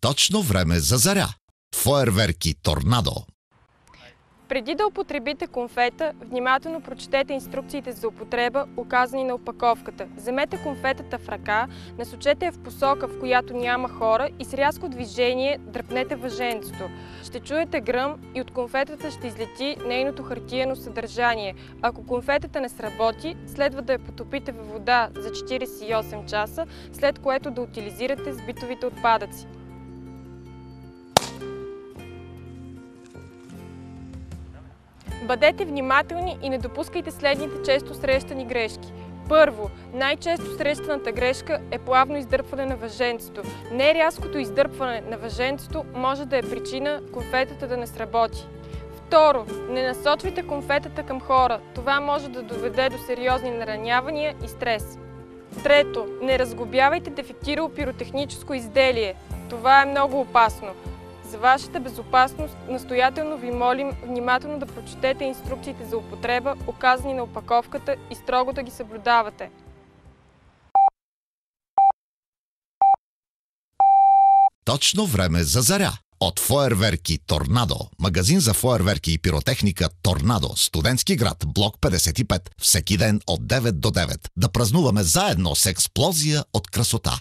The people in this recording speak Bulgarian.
Точно време за заря. Фойерверки Торнадо. Преди да употребите конфета, внимателно прочетете инструкциите за употреба, указани на опаковката. Вземете конфетата в ръка, насочете я в посока, в която няма хора и с рязко движение дръпнете въженцето. Ще чуете гръм и от конфетата ще излети нейното хартиено съдържание. Ако конфетата не сработи, следва да я потопите във вода за 48 часа, след което да утилизирате с битовите отпадъци. Бъдете внимателни и не допускайте следните често срещани грешки. Първо, най-често срещаната грешка е плавно издърпване на въженцето. Нерязкото издърпване на въженцето може да е причина конфетата да не сработи. Второ, не насочвайте конфетата към хора. Това може да доведе до сериозни наранявания и стрес. Трето, не разглобявайте дефектирало пиротехническо изделие. Това е много опасно. За вашата безопасност настоятелно ви молим внимателно да прочетете инструкциите за употреба, указани на опаковката и строго да ги съблюдавате. Точно време за заря. От Фойерверки Торнадо. Магазин за фойерверки и пиротехника Торнадо. Студентски град, блок 55. Всеки ден от 9 до 9. Да празнуваме заедно с експлозия от красота.